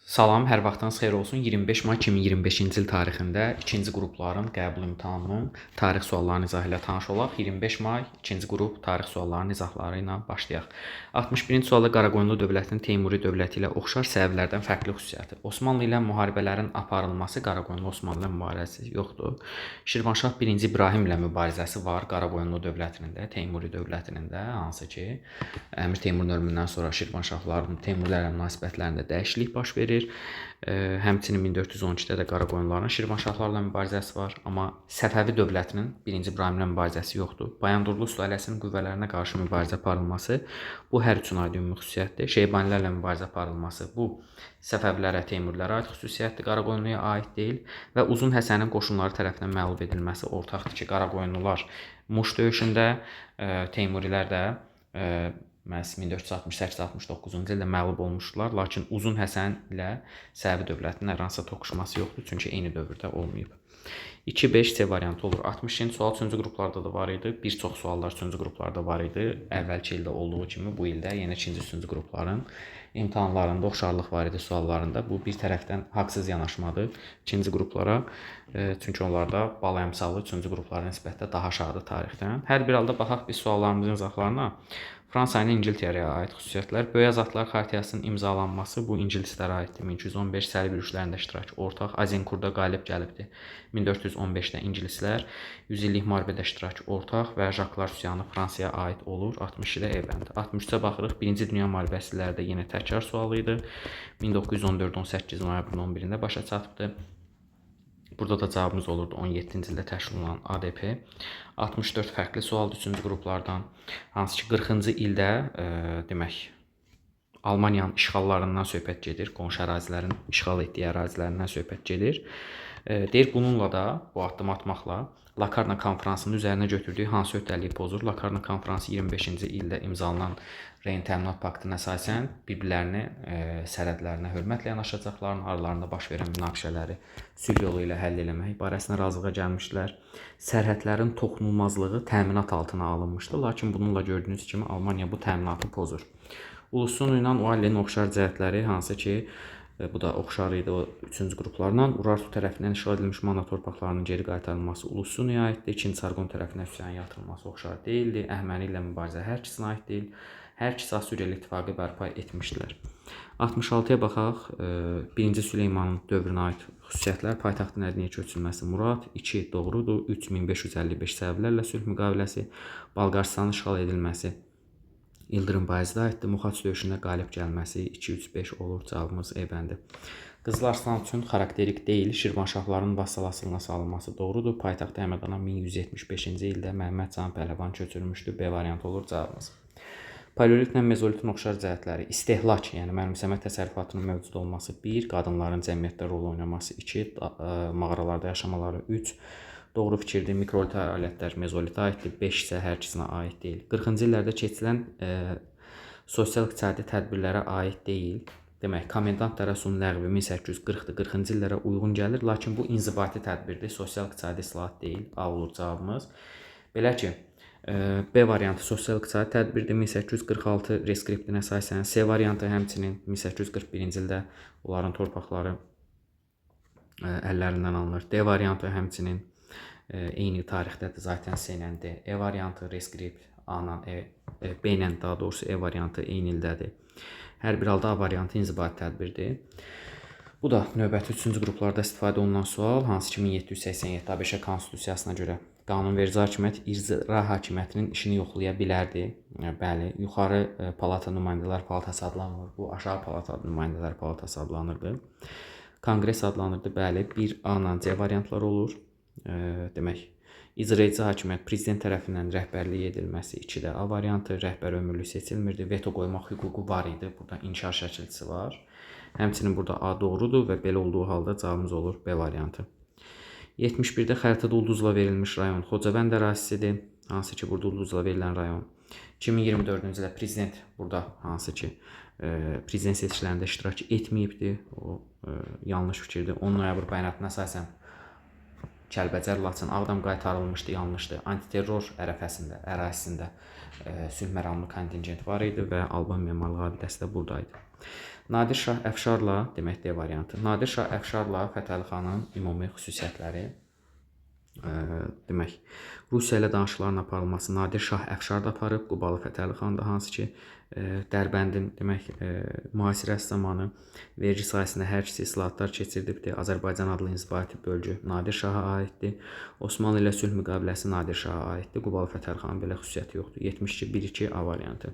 Salam, hər vaxtınız xeyir olsun. 25 may 2025-ci il tarixində ikinci qrupların qəbul imtahanının tarix suallarını izah ilə tanış olaq. 25 may ikinci qrup tarix suallarının izahları ilə başlayaq. 61-ci sualda Qaraqoyunlu dövlətinin Teymuri dövləti ilə oxşar səbəblərdən fərqli xüsusiyyəti. Osmanlı ilə müharibələrin aparılması, Qaraqoyunlu Osmanlı ilə mübarizəsi yoxdur. Şirvanşah 1-ci İbrahim ilə mübarizəsi var Qaraqoyunlu dövlətinin də, Teymuri dövlətinin də, hansı ki, Əmir Teymurun ölümündən sonra Şirvanşahların Teymurilərlə münasibətlərində dəyişiklik baş verir. Həmçinin 1412-də də Qaraqoyunluların Şirvanşahlarla mübarizəsi var, amma Səfəvi dövlətinin 1-ci İbrahimlə mübarizəsi yoxdur. Bayandurlu sülaləsinin qüvvələrinə qarşı mübarizə aparılması bu hər üçün aid ümumi xüsusiyyətdir. Şeybanilərlə mübarizə aparılması bu Səfəvilərə, Teymurilərə aid xüsusiyyətdir, Qaraqoyunluya aid deyil və Uzun Həsənin qoşunları tərəfindən məğlub edilməsi ortaqdır ki, Qaraqoyunlular Muş döyüşündə, Teymurilər də məhz 1468-69-cu ildə məğlub olmuşdular, lakin Uzun Həsən ilə Səfəvi dövlətinin hər hansısa toqquşması yoxdur, çünki eyni dövrdə olmayıb. 2-5 C variantı olur. 60-cı sual 3-cü qruplarda da var idi. Bir çox suallar 3-cü qruplarda var idi. Əvvəlki ildə olduğu kimi bu ildə yenə 2-ci, 3-cü qrupların imtahanlarında oxşarlıq var idi suallarında. Bu bir tərəfdən haqsız yanaşmadır 2-ci qruplara. Çünki onlarda bal əmsalı 3-cü qruplara nisbətdə daha aşağıdır tarixdən. Hər bir halda baxaq biz suallarımızın izahlarına. Fransanın İngiltərəyə aid xüsusiyyətlər. Böyük Azadlıqlar Xaritəsinin imzalanması bu ingilislərə aiddir. 1215 Səlib yürüşlərində iştirak ortaq. Azinkurda qalib gəlibdir. 1415-də ingilislər 100 illik müharibədə iştirak ortaq və Jaklar üsyanı Fransaya aid olur. 62-də evləndi. 63-ə baxırıq. 1-ci Dünya müharibəsi illərdə yenə təkrar sualı idi. 1914-18 noyabrın 11-də başa çatdı. Burada da cavabımız olurdu 17-ci ildə təşkil olunan ADP. 64 fərqli sualdır 3-cü qruplardan. Hansı ki 40-cı ildə demək Almaniyanın işğallarından söhbət gedir. Qonşu ərazilərin işğal etdiyi ərazilərindən söhbət gedir. Deyir bununla da bu addım atmaqla Lakarna konfransının üzərinə götürdüyü hansı öhdəliyi pozur? Lakarna konfransı 25-ci ildə imzalanan Reyn Təminat Paktına əsasən bir-birlərini sərhədlərinə hörmətlə yanaşacaqlarını, aralarında baş verən münaqişələri sülh yolu ilə həll etmək barəsində razılığa gəlmişdilər. Sərhədlərin toxunulmazlığı təminat altına alınmışdı, lakin bununla gördüyünüz kimi Almaniya bu təminatı pozur. Ulusun ilə Uallinin oxşar cəhətləri hansı ki, bu da oxşar idi o 3-cü qruplarla. Urartu tərəfindən işğal edilmiş Manna torpaqlarının geri qaytarılması Ulusun'a aiddir. 2-ci Sarqon tərəfindən üsyan yatırılması oxşar deyildi. Əhəməni ilə mübarizə hər ikisinə aid deyil. Hər ikisi Assuriya İttifaqı bərpa etmişdilər. 66-ya baxaq. 1-ci Süleymanın dövrünə aid xüsusiyyətlər. Paytaxtın Ərdəyə köçürülməsi Murad. 2 doğrudur. 3 1555 səbəblərlə sülh müqaviləsi. Balqaristanın işğal edilməsi İldırım Bayezdə aiddir. Muxaç döyüşündə qalib gəlməsi 2-3-5 olur. Cavabımız E bəndi. Qızıl Arslan üçün xarakterik deyil. Şirvanşahların vassalasılığına salınması doğrudur. Paytaxtı Həmədana 1175-ci ildə Məhəmməd Can Pəhləvan köçürmüşdür. B variantı olur cavabımız. Paleolitlə mezolitin oxşar cəhətləri. İstehlak, yəni mənimsəmə təsərrüfatının mövcud olması 1, qadınların cəmiyyətdə rol oynaması 2, mağaralarda yaşamaları 3, doğru fikirdir. Mikrolit alətlər mezolitə aiddir. 5 isə hər ikisinə aid deyil. 40-cı illərdə keçirilən sosial-iqtisadi tədbirlərə aid deyil. Demək, komendant dərəsunun ləğvi 1840-dır. 40-cı illərə uyğun gəlir, lakin bu inzibati tədbirdir. Sosial-iqtisadi islahat deyil. A olur cavabımız. Belə ki, B variantı sosial-iqtisadi tədbirdir. 1846 reskriptinə əsasən. C variantı həmçinin 1841-ci ildə onların torpaqları əllərindən alınır. D variantı həmçinin eyni tarixdədir zaten C ilə D. E variantı reskript A ilə B ilə daha doğrusu E variantı eyni ildədir. Hər bir halda A variantı inzibati tədbirdir. Bu da növbəti 3-cü qruplarda istifadə olunan sual. Hansı ki 1787 ABŞ Konstitusiyasına görə qanunverici hakimiyyət icra hakimiyyətinin işini yoxlaya bilərdi. Bəli, yuxarı palata nümayəndələr palatası adlanır. Bu aşağı palata nümayəndələr palatası adlanırdı. Konqres adlanırdı. Bəli, 1A ilə C variantları olur. Demək, icraedici hakimiyyət prezident tərəfindən rəhbərlik edilməsi 2-də A variantı, rəhbər ömürlük seçilmirdi, veto qoymaq hüququ var idi. Burada inkar şəkilçisi var. Həmçinin burada A doğrudur və belə olduğu halda cavabımız olur B variantı. 71-də xəritədə ulduzla verilmiş rayon Xocavənd ərazisidir. Hansı ki, burada ulduzla verilən rayon. 2024-cü ildə prezident burada hansı ki, prezident seçkilərində iştirak etməyibdir. O yanlış fikirdir. 10 noyabr bəyanatına əsasən Kəlbəcər, Laçın, Ağdam qaytarılmışdı, yanlışdır. Antiterror ərazisində sülh məramlı kontingent var idi və Alban memarlıq abidəsi də buradaydı. Nadir Şah Əfşarla, demək D variantı. Nadir Şah Əfşarla Fətəli xanın ümumi xüsusiyyətləri. Demək, Rusiya ilə danışıqların aparılması Nadir Şah Əfşar da aparıb, Qubalı Fətəli xan da, hansı ki, Dərbəndin demək mühasirəsi zamanı vergi sahəsində hər ikisi islahatlar keçirdibdir. Azərbaycan adlı inzibati bölgü Nadir Şaha aiddir. Osmanlı ilə sülh müqaviləsi Nadir Şaha aiddir. Qubalı Fətəli xanın belə xüsusiyyəti yoxdur. 72-1-2 A variantı.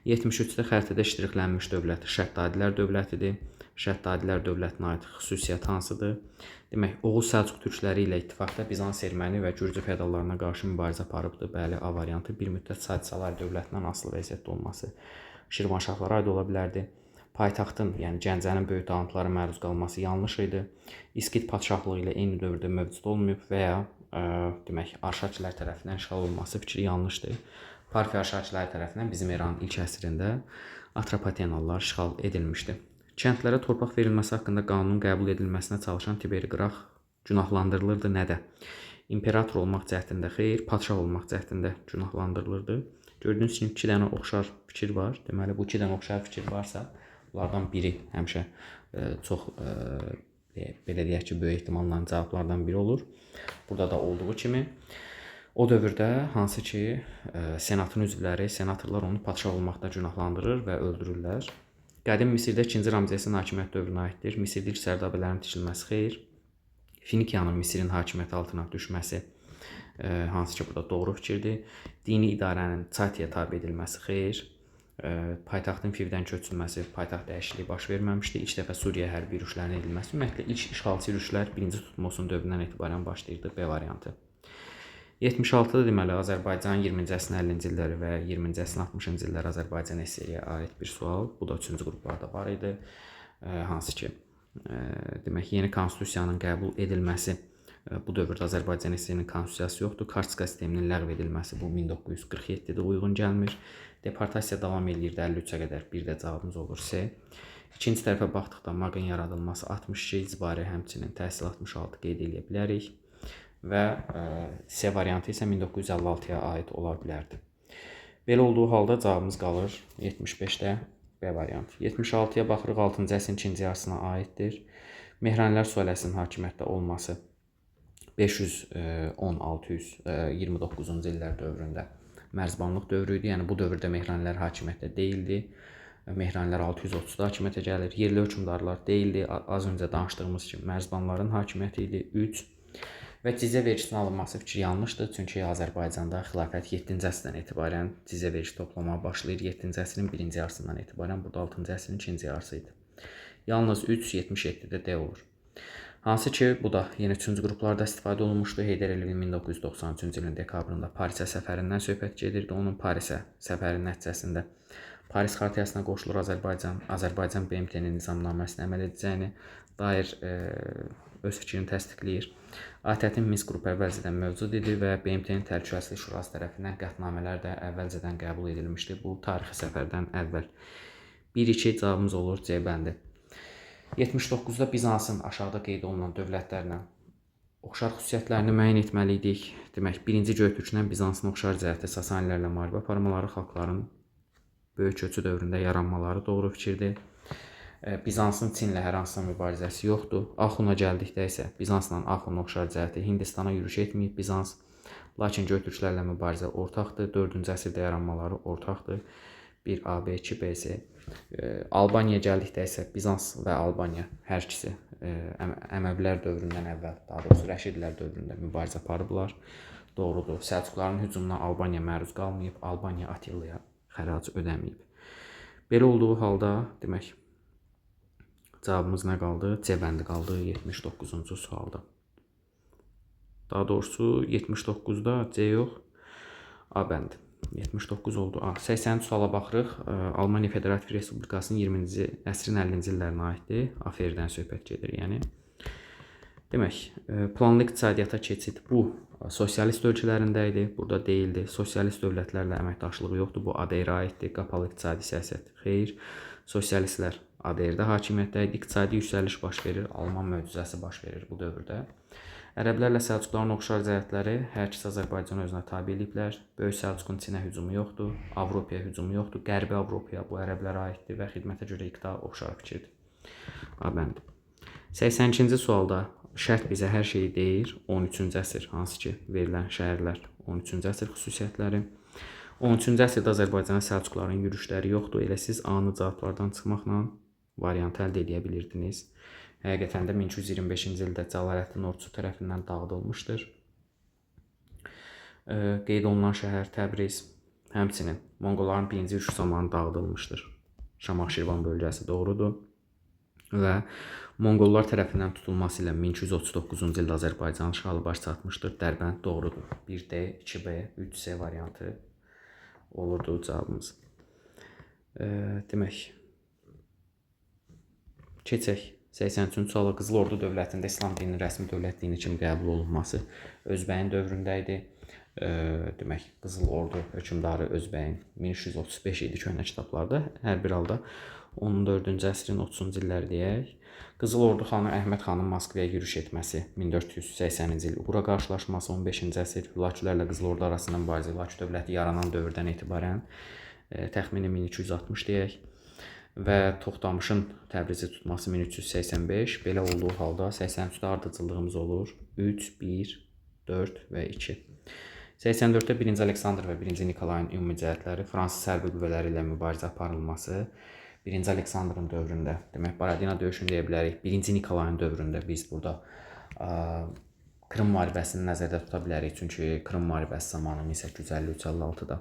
73-də xəritədə iştiqlənmiş dövlət Şəddadilər dövlətidir. Şəddadilər dövlətinə aid xüsusiyyət hansıdır? Demək, Oğuz Səlcuq türkləri ilə ittifaqda Bizans erməni və Gürcü feodallarına qarşı mübarizə aparıbdır. Bəli, A variantı. Bir müddət Sadisalar dövlətindən asılı vəziyyətdə olması Şirvanşahlara aid ola bilərdi. Paytaxtın, yəni Gəncənin böyük dağıntılara məruz qalması yanlış idi. İskit padşahlığı ilə eyni dövrdə mövcud olmayıb və ya demək, Arşakilər tərəfindən işğal olunması fikri yanlışdır. Parfiya Arşakilər tərəfindən bizim eranın ilk əsrində Atropatenalılar işğal edilmişdi. Kəndlərə torpaq verilməsi haqqında qanunun qəbul edilməsinə çalışan Tiberi Qrax günahlandırılırdı nədə? İmperator olmaq cəhdində xeyr, padşah olmaq cəhdində günahlandırılırdı. Gördüyünüz kimi 2 dənə oxşar fikir var. Deməli, bu 2 dənə oxşar fikir varsa, bunlardan biri həmişə çox belə deyək ki, böyük ehtimalla cavablardan biri olur. Burada da olduğu kimi o dövrdə hansı ki, senatın üzvləri, senatorlar onu padşah olmaqda günahlandırır və öldürürlər. Qədim Misirdə 2-ci Ramzesin hakimiyyət dövrünə aiddir. Misirdə ilk sərdabələrin tikilməsi xeyr. Finikiyanın Misirin hakimiyyəti altına düşməsi hansı ki, burada doğru fikirdir. Dini idarənin Çatiyə tabe edilməsi xeyr. Paytaxtın Fivdən köçülməsi, paytaxt dəyişikliyi baş verməmişdi. İlk dəfə Suriya hərbi yürüşlərinin edilməsi, ümumiyyətlə ilk işğalçı yürüşlər 1-ci Tutmosun dövründən etibarən başlayırdı. B variantı. 76-da deməli Azərbaycanın 20-ci əsrin 50-ci illəri və 20-ci əsrin 60-cı illəri Azərbaycan SSR-yə aid bir sual. Bu da 3-cü qruplarda var idi. Hansı ki, demək, yeni konstitusiyanın qəbul edilməsi, bu dövrdə Azərbaycan SSR-nin konstitusiyası yoxdur. Kartika sisteminin ləğv edilməsi bu 1947-də uyğun gəlmir. Deportasiya davam edirdi 53-ə qədər. Bir də cavabımız olur C. İkinci tərəfə baxdıqda MAQ-ın yaradılması 62, icbari həmçinin təhsil 66 qeyd edə bilərik. Və C variantı isə 1956-ya aid ola bilərdi. Belə olduğu halda cavabımız qalır 75-də B variantı. 76-ya baxırıq, 6-cı əsrin ikinci yarısına aiddir. Mehranilər sülaləsinin hakimiyyətdə olması 510-629-cu illər dövründə mərzbanlıq dövrü idi. Yəni bu dövrdə Mehranilər hakimiyyətdə deyildi. Mehranilər 630-da hakimiyyətə gəlir. Yerli hökmdarlar deyildi. Az öncə danışdığımız kimi mərzbanların hakimiyyəti idi. 3 və cizyə vergisinin alınması fikri yanlışdır. Çünki Azərbaycanda xilafət 7-ci əsrdən etibarən cizyə vergisi toplamağa başlayır. 7-ci əsrin 1-ci yarısından etibarən, burada 6-cı əsrin 2-ci yarısı idi. Yalnız 3-77-də D olur. Hansı ki, bu da yenə 3-cü qruplarda istifadə olunmuşdu. Heydər Əliyevin 1993-cü ilin dekabrında Parisə səfərindən söhbət gedirdi. Onun Parisə səfərinin nəticəsində Paris xartiyasına qoşulur Azərbaycan. Azərbaycan BMT-nin nizamnaməsinə əməl edəcəyini dair öz fikrini təsdiqləyir. ATƏT-in Minsk qrupu əvvəlcədən mövcud idi və BMT-nin Təhlükəsizlik Şurası tərəfindən qətnamələr də əvvəlcədən qəbul edilmişdi. Bu tarixi səfərdən əvvəl. 1-2 cavabımız olur C bəndi. 79-da Bizansın aşağıda qeyd olunan dövlətlərlə oxşar xüsusiyyətlərini müəyyən etməliydik. Demək, 1-ci Göytürklə Bizansın oxşar cəhətdə Sasanilərlə müharibə aparmaları, xalqların böyük köçü dövründə yaranmaları doğru fikirdir. Bizansın Çinlə hər hansısa mübarizəsi yoxdur. Axuna gəldikdə isə Bizansla Axunun oxşar cəhəti Hindistana yürüş etməyib Bizans. Lakin Göytürklərlə mübarizə ortaqdır. 4-cü əsrdə yaranmaları ortaqdır. 1A, B, 2, B, C. Albaniyaya gəldikdə isə Bizans və Albaniya hər ikisi Əməvilər dövründən əvvəl, daha doğrusu Rəşidlər dövründə mübarizə aparıblar. Doğrudur. Səlcuqların hücumuna Albaniya məruz qalmayıb, Albaniya Atillaya xərac ödəməyib. Belə olduğu halda, demək, cavabımız nə qaldı? C bəndi qaldı 79-cu sualda. Daha doğrusu 79-da C yox, A bəndi. 79 oldu. 80-ci suala baxırıq. Almaniya Federativ Respublikasının 20-ci əsrin 50-ci illərinə aiddir. AFR-dən söhbət gedir, yəni. Demək, planlı iqtisadiyyata keçid bu sosialist ölkələrində idi, burada deyildi. Sosialist dövlətlərlə əməkdaşlığı yoxdur, bu ADR-ə aiddir. Qapalı iqtisadi siyasət xeyr. Sosialistlər ADR-də hakimiyyətdə idi. İqtisadi yüksəliş baş verir, Alman möcüzəsi baş verir bu dövrdə. Ərəblərlə Səlcuqların oxşar cəhətləri: hər ikisi Azərbaycanı özünə tabe ediblər. Böyük Səlcuqun Çinə hücumu yoxdur, Avropaya hücumu yoxdur. Qərbi Avropaya bu ərəblərə aiddir və xidmətə görə iqta oxşar fikirdir. Abənd. 82-ci sualda şərt bizə hər şeyi deyir. 13-cü əsr, hansı ki verilən şəhərlər 13-cü əsr xüsusiyyətləri. 13-cü əsrdə Azərbaycana Səlcuqların yürüşləri yoxdur. Elə siz A-nı cavablardan çıxmaqla variantı əldə edə bilirdiniz. Həqiqətən də 1225-ci ildə Cəlaləddin Ordusu tərəfindən dağıdılmışdır. Qeyd olunan şəhər Təbriz, həmçinin Monqolların birinci yürüşü zamanı dağıdılmışdır. Şamaxı-Şirvan bölgəsi doğrudur. Və Monqollar tərəfindən tutulması ilə 1239-cu ildə Azərbaycan işğalı baş çatmışdır. Dərbənd doğrudur. 1D, 2B, 3C variantı olurdu cavabımız. Demək, keçək 83-cü suala. Qızıl Ordu dövlətində İslam dininin rəsmi dövlət dini kimi qəbul olunması Özbəyin dövründə idi. Demək, Qızıl Ordu hökmdarı Özbəyin 1335 idi köhnə kitablarda. Hər bir halda 14-cü əsrin 30-cu illəri deyək. Qızıl Ordu xanı Əhməd xanın Moskvaya yürüş etməsi 1480-ci il. Uğura qarşılaşması 15-ci əsr. Hülakülərlə Qızıl Ordu arasında mübarizə Hülakü dövləti yaranan dövrdən etibarən təxmini 1260 deyək. Və Toxtamışın Təbrizi tutması 1385. Belə olduğu halda 83-də ardıcıllığımız olur. 3, 1, 4 və 2. 84-də 1-ci Aleksandr və 1-ci Nikolayın ümumi cəhətləri, Fransız hərbi qüvvələri ilə mübarizə aparılması 1-ci Aleksandrın dövründə, demək, Baradina döyüşünü deyə bilərik. 1-ci Nikolayın dövründə biz burada Krım müharibəsini nəzərdə tuta bilərik. Çünki Krım müharibəsi zamanı 1853-56-da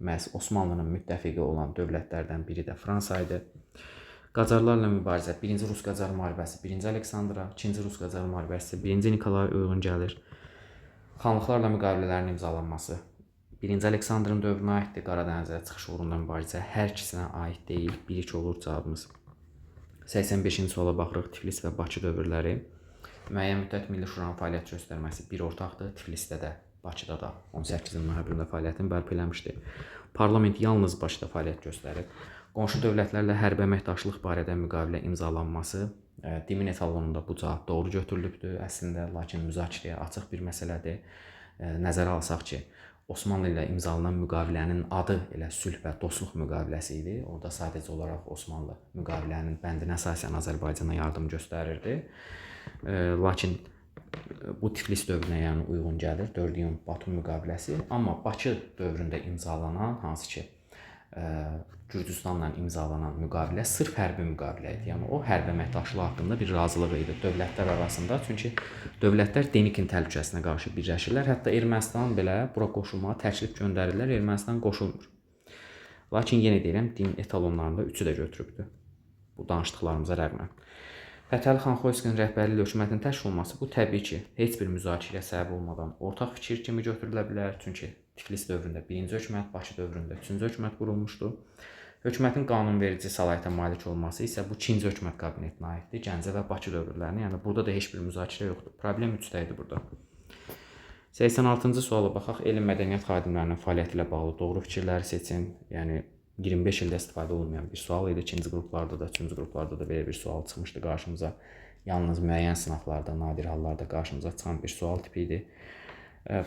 məhz Osmanlının müttəfiqi olan dövlətlərdən biri də Fransa idi. Qacarlarla mübarizə 1-ci Rus-Qacar müharibəsi 1-ci Aleksandra, 2-ci Rus-Qacar müharibəsi 1-ci Nikolaya uyğun gəlir. Xanlıqlarla müqavilələrin imzalanması 1-ci Aleksandrın dövrünə aiddir. Qaradənizə çıxış uğrunda mübarizə hər ikisinə aid deyil. 1-2 olur cavabımız. 85-ci suala baxırıq. Tiflis və Bakı dövrləri. Müəyyən müddət Milli Şuranın fəaliyyət göstərməsi bir ortaqdır. Tiflisdə də, Bakıda da 18 noyabrında fəaliyyətini bərpa eləmişdi. Parlament yalnız Bakıda fəaliyyət göstərir. Qonşu dövlətlərlə hərbi əməkdaşlıq barədə müqavilə imzalanması Dimin etalonunda bu cavab doğru götürülübdür əslində, lakin müzakirəyə açıq bir məsələdir. Nəzərə alsaq ki, Osmanlı ilə imzalanan müqavilənin adı elə sülh və dostluq müqaviləsi idi. Orada sadəcə olaraq Osmanlı müqavilənin bəndinə əsasən Azərbaycana yardım göstərirdi. Lakin bu Tiflis dövrünə yəni uyğun gəlir 4 iyun Batum müqaviləsi. Amma Bakı dövründə imzalanan, hansı ki Gürcüstanla imzalanan müqavilə sırf hərbi müqavilə idi. Yəni o hərbi əməkdaşlığı haqqında bir razılıq idi dövlətlər arasında. Çünki dövlətlər Denikin təhlükəsinə qarşı birləşirlər. Hətta Ermənistan belə bura qoşulmağa təklif göndərirlər. Ermənistan qoşulmur. Lakin yenə deyirəm, din etalonlarında 3-ü də götürübdür. Bu danışdıqlarımıza rəğmən. Fətəli xan Xoyskinin rəhbərliyi ilə hökumətin təşkil olunması bu təbii ki, heç bir müzakirəyə səbəb olmadan ortaq fikir kimi götürülə bilər. Çünki Tiflis dövründə 1-ci hökumət, Bakı dövründə 3-cü hökumət qurulmuşdu. Hökumətin qanunverici səlahiyyətə malik olması isə bu 2-ci hökumət kabinetinə aiddir. Gəncə və Bakı dövrlərinə, yəni burada da heç bir müzakirə yoxdur. Problem 3-də idi burada. 86-cı suala baxaq. Elm mədəniyyət xadimlərinin fəaliyyəti ilə bağlı doğru fikirləri seçin. Yəni 25 ildə istifadə olunmayan bir sual idi. 2-ci qruplarda da, 3-cü qruplarda da belə bir sual çıxmışdı qarşımıza. Yalnız müəyyən sınaqlarda, nadir hallarda qarşımıza çıxan bir sual tipi idi.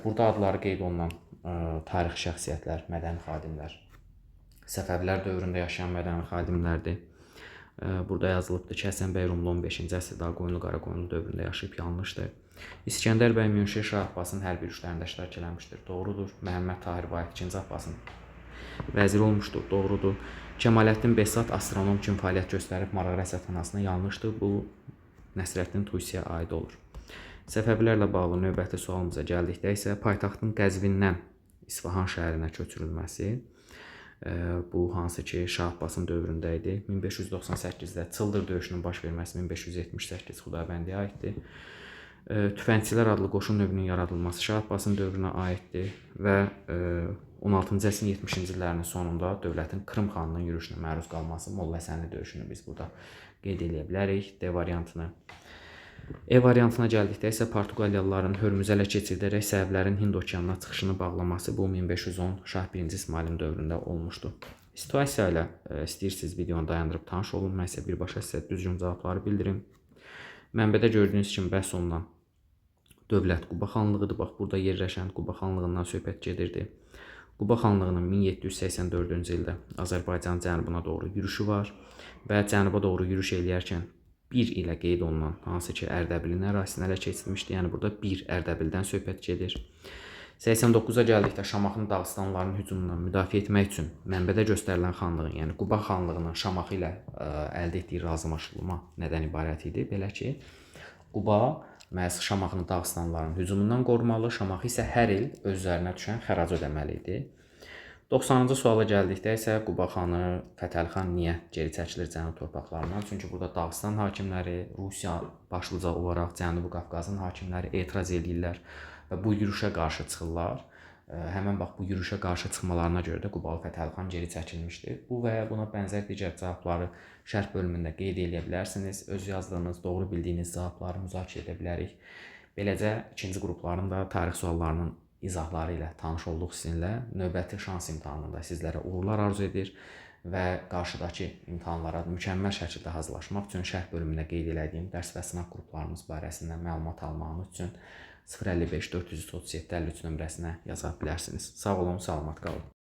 Burada adları qeyd olunan tarixi şəxsiyyətlər, mədəni xadimlər, Səfəvilər dövründə yaşayan mədəni xadimlərdir. Burada yazılıbdır ki, Həsən bəy Rumlu 15-ci əsrdə Ağqoyunlu, Qaraqoyunlu dövründə yaşayıb yanlışdır. İskəndər bəy Münşir Şah Abbasın hərbi yürüşlərində iştirak eləmişdir. Doğrudur. Məhəmməd Tahir Vahid 2-ci Abbasın vəziri olmuşdur. Doğrudur. Kəmaləddin Behzad astronom kimi fəaliyyət göstərib Maraq Rəsədxanasına yanlışdır. Bu Nəsrəddin Tusiyə aid olur. Səfəvilərlə bağlı növbəti sualımıza gəldikdə isə paytaxtın Qəzvindən İsfahan şəhərinə köçürülməsi, bu hansı ki Şah Abbasın dövründə idi. 1598-də Çıldır döyüşünün baş verməsi 1578 Xudavəndiyə aiddir. Tüfəngçilər adlı qoşun növünün yaradılması Şah Abbasın dövrünə aiddir və 16-cı əsrin 70-ci illərinin sonunda dövlətin Krım xanının yürüşünə məruz qalması Molla Həsənli döyüşünü biz burada qeyd edə bilərik. D variantını. E variantına gəldikdə isə Portuqaliyalıların Hörmüzə ələ keçirdərək Səfəvlərin Hind okeanına çıxışını bağlaması bu 1510 Şah 1-ci İsmailin dövründə olmuşdu. Situasiya ilə istəyirsiniz videonu dayandırıb tanış olun. Mən isə birbaşa sizə düzgün cavabları bildirim. Mənbədə gördüyünüz kimi bəhs olunan dövlət Quba xanlığıdır. Bax, burada yerləşən Quba xanlığından söhbət gedirdi. Quba xanlığının 1784-cü ildə Azərbaycan cənubuna doğru yürüşü var və cənuba doğru yürüş eləyərkən bir ilə qeyd olunan, hansı ki Ərdəbilin ərazisini ələ keçirmişdi. Yəni burada bir Ərdəbildən söhbət gedir. 89-a gəldikdə Şamaxını Dağıstanlıların hücumundan müdafiə etmək üçün mənbədə göstərilən xanlığın, yəni Quba xanlığının Şamaxı ilə əldə etdiyi razılaşma nədən ibarət idi? Belə ki, Quba məhz Şamaxını Dağıstanlıların hücumundan qorumalı, Şamaxı isə hər il öz üzərinə düşən xərac ödəməli idi. 90-cı suala gəldikdə isə Quba xanı Fətəli xan niyə geri çəkilir cənub torpaqlarından? Çünki burada Dağıstan hakimləri, Rusiya başlıca olaraq Cənubi Qafqazın hakimləri etiraz edirlər və bu yürüşə qarşı çıxırlar. Həmin bax bu yürüşə qarşı çıxmalarına görə də Qubalı Fətəli xan geri çəkilmişdir. Bu və ya buna bənzər digər cavabları şərh bölümündə qeyd edə bilərsiniz. Öz yazdığınız, doğru bildiyiniz cavabları müzakirə edə bilərik. Beləcə ikinci qrupların da tarix suallarının izahları ilə tanış olduq sizinlə. Növbəti şans imtahanında sizlərə uğurlar arzu edir və qarşıdakı imtahanlara mükəmməl şəkildə hazırlaşmaq üçün şərh bölümündə qeyd etdiyim dərs və sınaq qruplarımız barəsində məlumat almağınız üçün 055 437 53 nömrəsinə yaza bilərsiniz. Sağ olun, salamat qalın.